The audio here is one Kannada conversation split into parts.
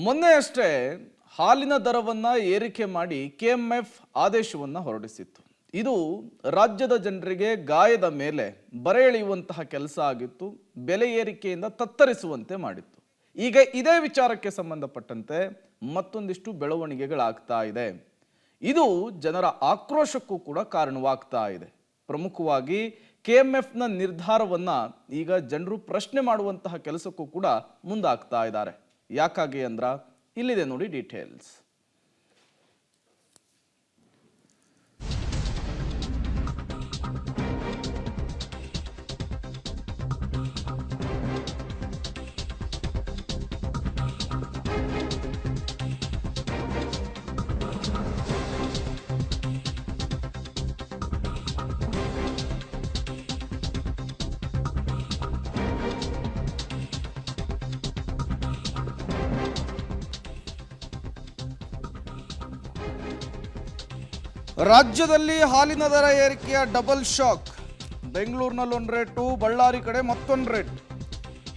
ಮೊನ್ನೆಯಷ್ಟೇ ಹಾಲಿನ ದರವನ್ನು ಏರಿಕೆ ಮಾಡಿ ಕೆಎಂಎಫ್ ಆದೇಶವನ್ನು ಹೊರಡಿಸಿತ್ತು. ಇದು ರಾಜ್ಯದ ಜನರಿಗೆ ಗಾಯದ ಮೇಲೆ ಬರೆ ಎಳೆಯುವಂತಹ ಕೆಲಸ ಆಗಿತ್ತು, ಬೆಲೆ ಏರಿಕೆಯಿಂದ ತತ್ತರಿಸುವಂತೆ ಮಾಡಿತ್ತು. ಈಗ ಇದೇ ವಿಚಾರಕ್ಕೆ ಸಂಬಂಧಪಟ್ಟಂತೆ ಮತ್ತೊಂದಿಷ್ಟು ಬೆಳವಣಿಗೆಗಳಾಗ್ತಾ ಇದೆ. ಇದು ಜನರ ಆಕ್ರೋಶಕ್ಕೂ ಕೂಡ ಕಾರಣವಾಗ್ತಾ ಇದೆ. ಪ್ರಮುಖವಾಗಿ ಕೆಎಂಎಫ್ನ ನಿರ್ಧಾರವನ್ನ ಈಗ ಜನರು ಪ್ರಶ್ನೆ ಮಾಡುವಂತಹ ಕೆಲಸಕ್ಕೂ ಕೂಡ ಮುಂದಾಗ್ತಾ ಇದ್ದಾರೆ. ಯಾಕಾಗಿ ಅಂದ್ರ ಇಲ್ಲಿದೆ ನೋಡಿ ಡೀಟೇಲ್ಸ್. ರಾಜ್ಯದಲ್ಲಿ ಹಾಲಿನ ದರ ಏರಿಕೆಯ ಡಬಲ್ ಶಾಕ್. ಬೆಂಗಳೂರಿನಲ್ಲಿ ಒಂದು ರೇಟು, ಬಳ್ಳಾರಿ ಕಡೆ ಮತ್ತೊಂದು ರೇಟ್.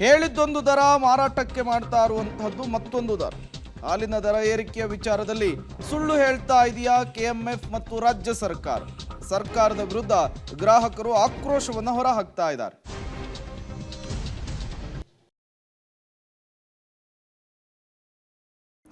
ಹೇಳಿದ್ದೊಂದು ದರ, ಮಾರಾಟಕ್ಕೆ ಮಾಡ್ತಾ ಇರುವಂತಹದ್ದು ಮತ್ತೊಂದು ದರ. ಹಾಲಿನ ದರ ಏರಿಕೆಯ ವಿಚಾರದಲ್ಲಿ ಸುಳ್ಳು ಹೇಳ್ತಾ ಇದೆಯಾ ಕೆಎಂಎಫ್ ಮತ್ತು ರಾಜ್ಯ ಸರ್ಕಾರ? ಸರ್ಕಾರದ ವಿರುದ್ಧ ಗ್ರಾಹಕರು ಆಕ್ರೋಶವನ್ನು ಹೊರಹಾಕ್ತಾ ಇದ್ದಾರೆ.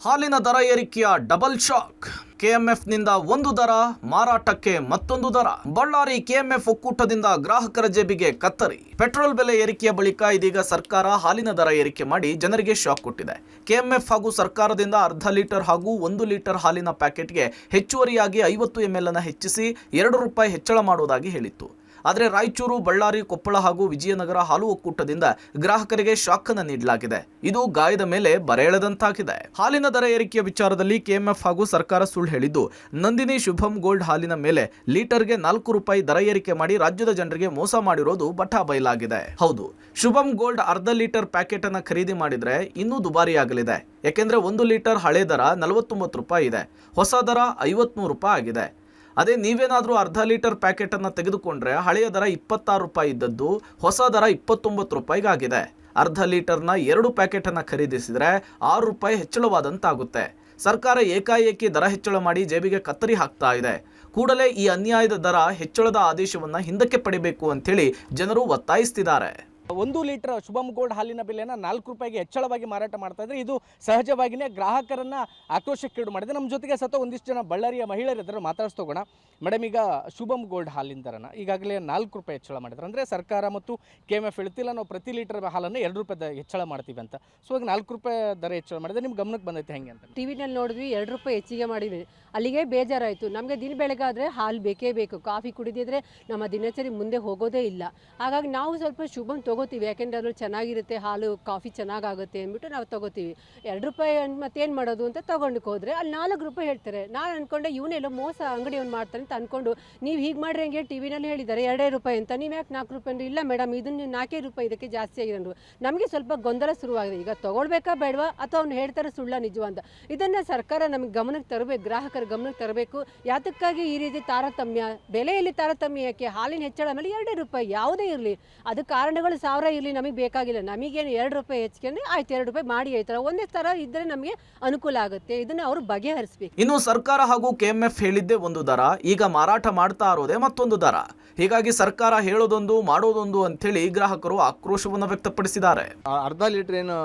ಹಾಲಿನ ದರ ಏರಿಕೆಯ ಡಬಲ್ ಶಾಕ್. ಕೆಎಂಎಫ್ನಿಂದ ಒಂದು ದರ, ಮಾರಾಟಕ್ಕೆ ಮತ್ತೊಂದು ದರ. ಬಳ್ಳಾರಿ ಕೆಎಂಎಫ್ ಒಕ್ಕೂಟದಿಂದ ಗ್ರಾಹಕರ ಜೇಬಿಗೆ ಕತ್ತರಿ. ಪೆಟ್ರೋಲ್ ಬೆಲೆ ಏರಿಕೆಯ ಬಳಿಕ ಇದೀಗ ಸರ್ಕಾರ ಹಾಲಿನ ದರ ಏರಿಕೆ ಮಾಡಿ ಜನರಿಗೆ ಶಾಕ್ ಕೊಟ್ಟಿದೆ. ಕೆಎಂಎಫ್ ಹಾಗೂ ಸರ್ಕಾರದಿಂದ ಅರ್ಧ ಲೀಟರ್ ಹಾಗೂ 1 ಲೀಟರ್ ಹಾಲಿನ ಪ್ಯಾಕೆಟ್ಗೆ ಹೆಚ್ಚುವರಿಯಾಗಿ 50 ml ಅನ್ನು ಹೆಚ್ಚಿಸಿ ₹2 ಹೆಚ್ಚಳ ಮಾಡುವುದಾಗಿ ಹೇಳಿತ್ತು. ಆದರೆ ರಾಯಚೂರು, ಬಳ್ಳಾರಿ, ಕೊಪ್ಪಳ ಹಾಗೂ ವಿಜಯನಗರ ಹಾಲು ಒಕ್ಕೂಟದಿಂದ ಗ್ರಾಹಕರಿಗೆ ಶಾಕ್ ಅನ್ನು ನೀಡಲಾಗಿದೆ. ಇದು ಗಾಯದ ಮೇಲೆ ಬರೆ ಎಳೆದಂತಾಗಿದೆ. ಹಾಲಿನ ದರ ಏರಿಕೆಯ ವಿಚಾರದಲ್ಲಿ ಕೆಎಂಎಫ್ ಹಾಗೂ ಸರ್ಕಾರ ಸುಳ್ಳು ಹೇಳಿದ್ದು, ನಂದಿನಿ ಶುಭಂ ಗೋಲ್ಡ್ ಹಾಲಿನ ಮೇಲೆ ಲೀಟರ್ಗೆ ₹4 ದರ ಏರಿಕೆ ಮಾಡಿ ರಾಜ್ಯದ ಜನರಿಗೆ ಮೋಸ ಮಾಡಿರೋದು ಬಟಾ ಬಯಲಾಗಿದೆ. ಹೌದು, ಶುಭಂ ಗೋಲ್ಡ್ ಅರ್ಧ ಲೀಟರ್ ಪ್ಯಾಕೆಟ್ ಅನ್ನು ಖರೀದಿ ಮಾಡಿದ್ರೆ ಇನ್ನೂ ದುಬಾರಿಯಾಗಲಿದೆ. ಯಾಕೆಂದ್ರೆ 1 ಲೀಟರ್ ಹಳೆ ದರ ₹49 ಇದೆ, ಹೊಸ ದರ ₹53 ಆಗಿದೆ. ಅದೇ ನೀವೇನಾದರೂ ಅರ್ಧ ಲೀಟರ್ ಪ್ಯಾಕೆಟ್ ಅನ್ನು ತೆಗೆದುಕೊಂಡ್ರೆ ಹಳೆಯ ದರ ₹26 ಇದ್ದದ್ದು ಹೊಸ ದರ ₹29 ಆಗಿದೆ. ಅರ್ಧ ಲೀಟರ್ನ 2 ಪ್ಯಾಕೆಟ್ ಅನ್ನು ಖರೀದಿಸಿದ್ರೆ ₹6 ಹೆಚ್ಚಳವಾದಂತಾಗುತ್ತೆ. ಸರ್ಕಾರ ಏಕಾಏಕಿ ದರ ಹೆಚ್ಚಳ ಮಾಡಿ ಜೇಬಿಗೆ ಕತ್ತರಿ ಹಾಕ್ತಾ ಇದೆ. ಕೂಡಲೇ ಈ ಅನ್ಯಾಯದ ದರ ಹೆಚ್ಚಳದ ಆದೇಶವನ್ನು ಹಿಂದಕ್ಕೆ ಪಡಿಬೇಕು ಅಂತೇಳಿ ಜನರು ಒತ್ತಾಯಿಸ್ತಿದ್ದಾರೆ. 1 ಲೀಟರ್ ಶುಭಂ ಗೋಲ್ಡ್ ಹಾಲಿನ ಬೆಲೆಯನ್ನು ₹4 ಹೆಚ್ಚಳವಾಗಿ ಮಾರಾಟ ಮಾಡ್ತಾ ಇದ್ರೆ ಇದು ಸಹಜವಾಗಿಯೇ ಗ್ರಾಹಕರನ್ನ ಆಕ್ರೋಶಕ್ಕೀಡು ಮಾಡಿದೆ. ನಮ್ಮ ಜೊತೆಗೆ ಒಂದಿಷ್ಟು ಜನ ಬಳ್ಳಾರಿಯ ಮಹಿಳೆಯರಿದ್ದರು, ಮಾತಾಡ್ಸ್ತೋಗೋಣ. ಮೇಡಮ್, ಈಗ ಶುಭಂ ಗೋಲ್ಡ್ ಹಾಲಿನ ದರನ ಈಗಾಗಲೇ ₹4 ಹೆಚ್ಚಳ ಮಾಡಿದ್ರು. ಅಂದರೆ ಸರ್ಕಾರ ಮತ್ತು ಕೆಎಂಎಫ್ ಹೇಳ್ತಿಲ್ಲ, ನಾವು ಪ್ರತಿ ಲೀಟರ್ ಹಾಲನ್ನು ₹2 ಹೆಚ್ಚಳ ಮಾಡ್ತೀವಿ ಅಂತ. ಸೊ ಈಗ ₹4 ದರ ಹೆಚ್ಚಳ ಮಾಡಿದ್ರೆ ನಿಮ್ಮ ಗಮನಕ್ಕೆ ಬಂದೈತೆ ಹೆಂಗೆ ಅಂತ? ಟಿವಿನಲ್ಲಿ ನೋಡಿದ್ವಿ, ₹2 ಹೆಚ್ಚಿಗೆ ಮಾಡಿದ್ವಿ. ಅಲ್ಲಿಗೆ ಬೇಜಾರಾಯಿತು. ನಮಗೆ ದಿನ ಬೆಳಗಾದರೆ ಹಾಲು ಬೇಕೇ ಬೇಕು. ಕಾಫಿ ಕುಡಿದಿದ್ರೆ ನಮ್ಮ ದಿನಚರಿ ಮುಂದೆ ಹೋಗೋದೇ ಇಲ್ಲ. ಹಾಗಾಗಿ ನಾವು ಸ್ವಲ್ಪ ಶುಭಂ ತೊಗೋತೀವಿ, ಯಾಕೆಂದರೆ ಅದ್ರಲ್ಲಿ ಚೆನ್ನಾಗಿರುತ್ತೆ, ಹಾಲು ಕಾಫಿ ಚೆನ್ನಾಗಾಗುತ್ತೆ ಅಂದ್ಬಿಟ್ಟು ನಾವು ತೊಗೋತೀವಿ. ₹2 ಮತ್ತೇನು ಮಾಡೋದು ಅಂತ ತೊಗೊಂಡು ಹೋದರೆ ಅಲ್ಲಿ ₹4 ಹೇಳ್ತಾರೆ. ನಾನು ಅಂದ್ಕೊಂಡೆ ಇವನೆಲ್ಲ ಮೋಸ ಅಂಗಡಿಯವ್ನು ಮಾಡ್ತಾನೆ ಅಂತ ಅಂದ್ಕೊಂಡು, ನೀವು ಹೀಗೆ ಮಾಡ್ರಿ ಹಂಗೆ ಟಿವಿನಲ್ಲಿ ಹೇಳಿದ್ದಾರೆ ₹2 ಅಂತ, ನೀವು ಯಾಕೆ ₹4 ಇಲ್ಲ ಮೇಡಮ್, ಇದನ್ನು ₹4 ಇದಕ್ಕೆ ಜಾಸ್ತಿ ಆಗಿದೆ. ನಮಗೆ ಸ್ವಲ್ಪ ಗೊಂದಲ ಶುರುವಾಗಿದೆ. ಈಗ ತೊಗೊಳ್ಬೇಕಾ ಬೇಡವಾ, ಅಥವಾ ಅವ್ನು ಹೇಳ್ತಾರೆ ಸುಳ್ಳ ನಿಜವ ಅಂತ. ಇದನ್ನು ಸರ್ಕಾರ ನಮಗೆ ಗಮನಕ್ಕೆ ತರಬೇಕು, ಗ್ರಾಹಕರ ಗಮನಕ್ಕೆ ತರಬೇಕು. ಯಾತಕ್ಕಾಗಿ ಈ ರೀತಿ ತಾರತಮ್ಯ, ಬೆಲೆಯಲ್ಲಿ ತಾರತಮ್ಯ ಯಾಕೆ? ಹಾಲಿನ ಹೆಚ್ಚಳ ಮೇಲೆ ₹2 ಯಾವುದೇ ಇರಲಿ, ಅದು ಕಾರಣಗಳು 1000 ಇರಲಿ, ನಮಗೆ ಬೇಕಾಗಿಲ್ಲ. ನಮಗೇನು ₹2 ಹೆಚ್ಚಿಗೆ ಆಯ್ತು, ₹2 ಮಾಡಿ ಆಯ್ತಲ್ಲ, ಒಂದೇ ಥರ ಇದ್ದರೆ ನಮಗೆ ಅನುಕೂಲ ಆಗುತ್ತೆ. ಇದನ್ನು ಅವರು ಬಗೆಹರಿಸಬೇಕು. ಇನ್ನು ಸರ್ಕಾರ ಹಾಗೂ ಕೆಎಂಎಫ್ ಹೇಳಿದ್ದೇ ಒಂದು ದರ, ಈಗ ಮಾರಾಟ ಮಾಡ್ತಾ ಇರೋದೇ ಮತ್ತೊಂದು ದರ. ಹೀಗಾಗಿ ಸರ್ಕಾರ ಹೇಳೋದೊಂದು ಮಾಡೋದೊಂದು ಅಂತೇಳಿ ಗ್ರಾಹಕರು ಆಕ್ರೋಶವನ್ನು ವ್ಯಕ್ತಪಡಿಸಿದ್ದಾರೆ. ಅರ್ಧ ಲೀಟರ್ ಏನು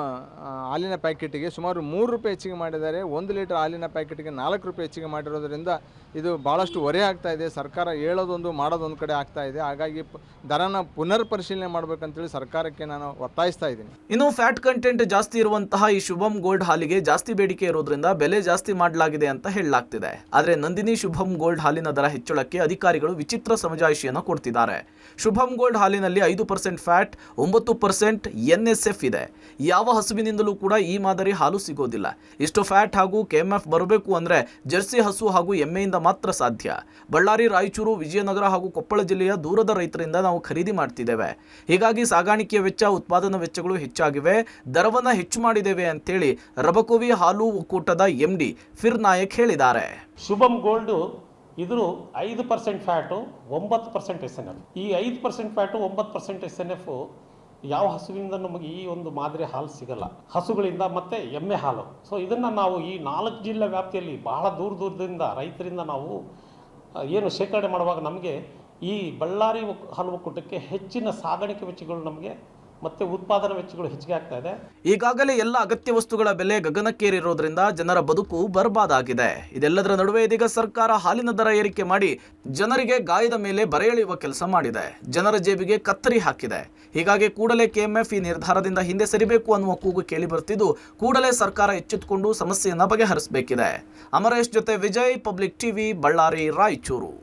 ಹಾಲಿನ ಪ್ಯಾಕೆಟ್ಗೆ ಸುಮಾರು ₹3 ಹೆಚ್ಚಿಗೆ ಮಾಡಿದ್ದಾರೆ. 1 ಲೀಟರ್ ಹಾಲಿನ ಪ್ಯಾಕೆಟ್ಗೆ ₹4 ಹೆಚ್ಚಿಗೆ ಮಾಡಿರೋದ್ರಿಂದ ಇದು ಭಾಳಷ್ಟು ಹೊರೆ ಆಗ್ತಾ ಇದೆ. ಸರ್ಕಾರ ಹೇಳೋದೊಂದು ಮಾಡೋದೊಂದು ಕಡೆ ಆಗ್ತಾ ಇದೆ. ಹಾಗಾಗಿ ದರನ ಪುನರ್ ಪರಿಶೀಲನೆ ಮಾಡಬೇಕಂತೇಳಿ ಸರ್ಕಾರಕ್ಕೆ ನಾನು ಒತ್ತಾಯಿಸ್ತಾ ಇದ್ದೀನಿ. ಇನ್ನು ಫ್ಯಾಟ್ ಕಂಟೆಂಟ್ ಜಾಸ್ತಿ ಇರುವಂತಹ ಈ ಶುಭಂ ಗೋಲ್ಡ್ ಹಾಲಿಗೆ ಜಾಸ್ತಿ ಬೇಡಿಕೆ ಇರೋದ್ರಿಂದ ಬೆಲೆ ಜಾಸ್ತಿ ಮಾಡಲಾಗಿದೆ ಅಂತ ಹೇಳಲಾಗ್ತಿದೆ. ಆದರೆ ನಂದಿನಿ ಶುಭಂ ಗೋಲ್ಡ್ ಹಾಲಿನ ದರ ಹೆಚ್ಚಳಕ್ಕೆ ಅಧಿಕಾರಿಗಳು ವಿಚಿತ್ರ ಸಮಜಾಯಿಷಿಯನ್ನು ಕೊಡ್ತಿದ್ದಾರೆ. ಶುಭಂ ಗೋಲ್ಡ್ ಹಾಲಿನಲ್ಲಿ 5% ಫ್ಯಾಟ್, 9% NSF ಇದೆ. ಯಾವ ಹಸುವಿನಿಂದಲೂ ಕೂಡ ಈ ಮಾದರಿ ಹಾಲು ಸಿಗೋದಿಲ್ಲ. ಇಷ್ಟು ಫ್ಯಾಟ್ ಹಾಗೂ ಕೆಎಂಎಫ್ ಬರಬೇಕು ಅಂದ್ರೆ ಜರ್ಸಿ ಹಸು ಹಾಗೂ ಎಮ್ಮೆಯಿಂದ ಮಾತ್ರ ಸಾಧ್ಯ. ಬಳ್ಳಾರಿ, ರಾಯಚೂರು, ವಿಜಯನಗರ ಹಾಗೂ ಕೊಪ್ಪಳ ಜಿಲ್ಲೆಯ ದೂರದ ರೈತರಿಂದ ನಾವು ಖರೀದಿ ಮಾಡ್ತಿದ್ದೇವೆ. ಹೀಗಾಗಿ ಸಾಗಾಣಿಕೆಯ ವೆಚ್ಚ, ಉತ್ಪಾದನಾ ವೆಚ್ಚಗಳು ಹೆಚ್ಚಾಗಿವೆ, ದರವನ್ನು ಹೆಚ್ಚು ಮಾಡಿದ್ದೇವೆ ಅಂತೇಳಿ ರಬಕೋವಿ ಹಾಲು ಒಕ್ಕೂಟದ MD ಫಿರ್ ನಾಯಕ್ ಹೇಳಿದ್ದಾರೆ. ಶುಭಂ ಗೋಲ್ಡ್ ಇದ್ರ 5% ಫ್ಯಾಟು, 9% SNF. ಈ 5% ಫ್ಯಾಟು, 9% SNF ಯಾವ ಹಸುವಿನಿಂದ ನಮಗೆ ಈ ಒಂದು ಮಾದರಿ ಹಾಲು ಸಿಗಲ್ಲ. ಹಸುಗಳಿಂದ ಮತ್ತು ಎಮ್ಮೆ ಹಾಲು. ಸೊ ಇದನ್ನು ನಾವು ಈ 4 ಜಿಲ್ಲೆ ವ್ಯಾಪ್ತಿಯಲ್ಲಿ ಬಹಳ ದೂರದಿಂದ ರೈತರಿಂದ ನಾವು ಏನು ಶೇಖರಣೆ ಮಾಡುವಾಗ ನಮಗೆ ಈ ಬಳ್ಳಾರಿ ಹಾಲು ಒಕ್ಕೂಟಕ್ಕೆ ಹೆಚ್ಚಿನ ಸಾಗಾಣಿಕೆ ವೆಚ್ಚಗಳು ನಮಗೆ ಮತ್ತು ಉತ್ಪಾದನಾ ವೆಚ್ಚಗಳು ಹೆಚ್ಚಿಗೆ ಆಗ್ತಾ ಇದೆ. ಈಗಾಗಲೇ ಎಲ್ಲ ಅಗತ್ಯ ವಸ್ತುಗಳ ಬೆಲೆ ಗಗನಕ್ಕೇರಿರೋದ್ರಿಂದ ಜನರ ಬದುಕು ಬರ್ಬಾದಾಗಿದೆ. ಇದೆಲ್ಲದರ ನಡುವೆ ಇದೀಗ ಸರ್ಕಾರ ಹಾಲಿನ ದರ ಏರಿಕೆ ಮಾಡಿ ಜನರಿಗೆ ಗಾಯದ ಮೇಲೆ ಬರೆ ಎಳೆಯುವ ಕೆಲಸ ಮಾಡಿದೆ. ಜನರ ಜೇಬಿಗೆ ಕತ್ತರಿ ಹಾಕಿದೆ. ಹೀಗಾಗಿ ಕೂಡಲೇ ಕೆಎಂಎಫ್ ಈ ನಿರ್ಧಾರದಿಂದ ಹಿಂದೆ ಸರಿಬೇಕು ಅನ್ನುವ ಕೂಗು ಕೇಳಿ ಬರ್ತಿದ್ದು, ಕೂಡಲೇ ಸರ್ಕಾರ ಎಚ್ಚೆತ್ತುಕೊಂಡು ಸಮಸ್ಯೆಯನ್ನು ಬಗೆಹರಿಸಬೇಕಿದೆ. ಅಮರೇಶ್ ಜೊತೆ ವಿಜಯ್, ಪಬ್ಲಿಕ್ ಟಿವಿ, ಬಳ್ಳಾರಿ, ರಾಯಚೂರು.